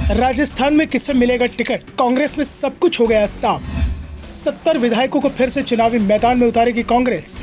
राजस्थान में किसे मिलेगा टिकट? कांग्रेस में सब कुछ हो गया साफ। 70 विधायकों को फिर से चुनावी मैदान में उतारेगी कांग्रेस।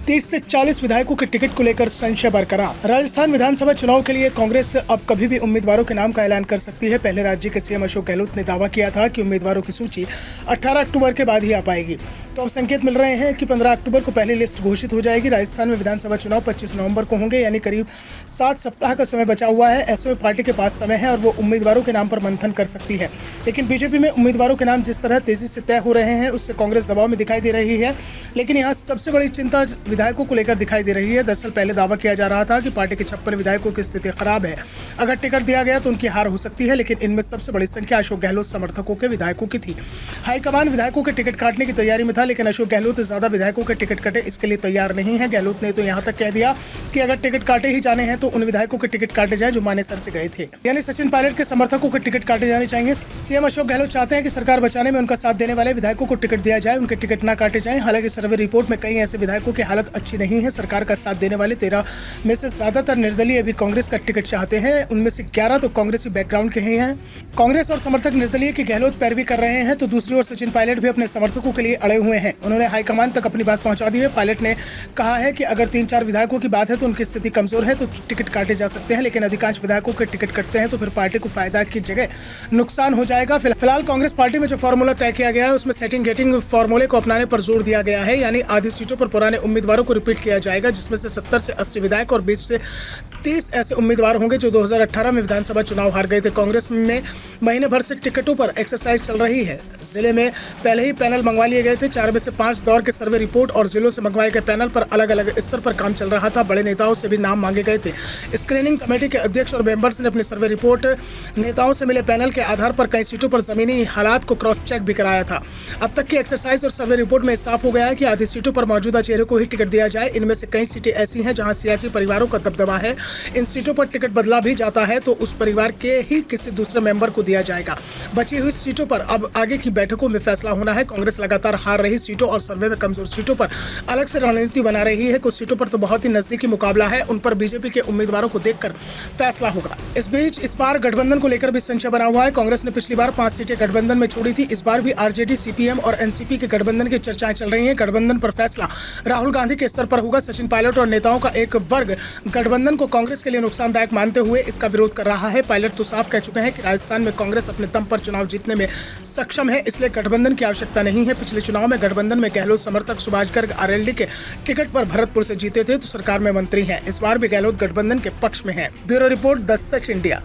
30 से 40 विधायकों के टिकट को लेकर संशय बरकरार। राजस्थान विधानसभा चुनाव के लिए कांग्रेस अब कभी भी उम्मीदवारों के नाम का ऐलान कर सकती है। पहले राज्य के सीएम अशोक गहलोत ने दावा किया था कि उम्मीदवारों की सूची 18 अक्टूबर के बाद ही आ पाएगी। तो अब संकेत मिल रहे हैं कि 15 अक्टूबर को पहली लिस्ट घोषित हो जाएगी। राजस्थान में विधानसभा चुनाव 25 नवंबर को होंगे, यानी करीब 7 सप्ताह का समय बचा हुआ है। ऐसे में पार्टी के पास समय है और वो उम्मीदवारों के नाम पर मंथन कर सकती है। लेकिन बीजेपी में उम्मीदवारों के नाम जिस तरह तेजी से तय हो रहे हैं, उससे कांग्रेस दबाव में दिखाई दे रही है। लेकिन यहाँ सबसे बड़ी चिंता विधायकों को लेकर दिखाई दे रही है। दरअसल पहले दावा किया जा रहा था कि पार्टी के 56 विधायकों की स्थिति खराब है। अगर टिकट दिया गया तो उनकी हार हो सकती है, लेकिन इनमें सबसे बड़ी संख्या अशोक गहलोत समर्थकों के विधायकों की थी। हाईकमान विधायकों के टिकट काटने की तैयारी में था, लेकिन अशोक गहलोत ज्यादा विधायकों के टिकट कटे इसके लिए तैयार नहीं है। गहलोत ने तो यहां तक कह दिया कि अगर टिकट काटे ही जाने हैं तो उन विधायकों के टिकट काटे जाए जो मानेसर से गए थे, यानी सचिन पायलट के समर्थकों के टिकट काटे जाने चाहिए। सीएम अशोक गहलोत चाहते हैं कि सरकार बचाने में उनका साथ देने वाले विधायकों को टिकट दिया जाए, उनके टिकट न काटे जाए। हालांकि सर्वे रिपोर्ट में कई ऐसे विधायकों की हालत अच्छी नहीं है। सरकार का साथ देने वाले 13 में से ज्यादातर निर्दलीय भी कांग्रेस का टिकट चाहते हैं। उनमें से 11 तो कांग्रेसी बैकग्राउंड के ही हैं। कांग्रेस और समर्थक निर्दलीय की गहलोत पैरवी कर रहे हैं, तो दूसरी ओर सचिन पायलट भी अपने समर्थकों के लिए अड़े हुए हैं। उन्होंने हाईकमान तक अपनी बात पहुंचा दी है। पायलट ने कहा है कि अगर 3-4 विधायकों की बात है तो उनकी स्थिति कमजोर है तो टिकट काटे जा सकते हैं, लेकिन अधिकांश विधायकों के टिकट कटते हैं तो फिर पार्टी को फायदा की जगह नुकसान हो जाएगा। फिलहाल कांग्रेस पार्टी में जो फॉर्मूला तय किया गया है उसमें सेटिंग गेटिंग फॉर्मूले को अपनाने पर जोर दिया गया है, यानी आधी सीटों पर पुराने उम्मीदवारों को रिपीट किया जाएगा, जिसमें से 70 से 80 विधायक और 20 से 30 ऐसे उम्मीदवार होंगे जो 2018 में विधानसभा चुनाव हार गए थे। कांग्रेस में महीने भर से टिकटों पर एक्सरसाइज चल रही है। जिले में पहले ही पैनल मंगवा लिए गए थे। 4 में से 5 दौर के सर्वे रिपोर्ट और जिलों से मंगवाए गए पैनल पर अलग अलग स्तर पर काम चल रहा था। बड़े नेताओं से भी नाम मांगे गए थे। स्क्रीनिंग कमेटी के अध्यक्ष और मेंबर्स ने अपनी सर्वे रिपोर्ट नेताओं से मिले पैनल के आधार पर कई सीटों पर जमीनी हालात को क्रॉस चेक भी कराया था। अब तक की एक्सरसाइज और सर्वे रिपोर्ट में साफ हो गया है कि आधी सीटों पर मौजूदा चेहरे को ही टिकट दिया जाए। इनमें से कई सीटें ऐसी हैं जहां सियासी परिवारों का दबदबा है। इन सीटों पर टिकट बदला भी जाता है तो उस परिवार के ही किसी दूसरे मेंबर को दिया जाएगा। बची हुई सीटों पर अब आगे की बैठकों में फैसला होना है। कांग्रेस लगातार हार रही सीटों और सर्वे में कमजोर सीटों पर अलग से रणनीति बना रही है। कुछ सीटों पर तो बहुत ही नजदीकी मुकाबला है, उन पर बीजेपी के उम्मीदवारों को देखकर फैसला होगा। इस बीच इस बार गठबंधन को लेकर भी संशय बना हुआ है। कांग्रेस ने पिछली बार 5 सीटें गठबंधन में छोड़ी थी। इस बार भी आरजेडी, सीपीएम और एनसीपी के गठबंधन की चर्चाएं चल रही हैं। गठबंधन पर फैसला राहुल गांधी के स्तर पर होगा। सचिन पायलट और नेताओं का एक वर्ग गठबंधन को कांग्रेस के लिए नुकसानदायक मानते हुए इसका विरोध कर रहा है। पायलट तो साफ कह चुके हैं कि राजस्थान में कांग्रेस अपने दम पर चुनाव जीतने में सक्षम है, इसलिए गठबंधन की आवश्यकता नहीं है। पिछले चुनाव में गठबंधन में गहलोत समर्थक सुभाष गर्ग आरएलडी के टिकट पर भरतपुर से जीते थे तो सरकार में मंत्री हैं। इस बार भी गहलोत गठबंधन के पक्ष में है। Bureau report, the such India.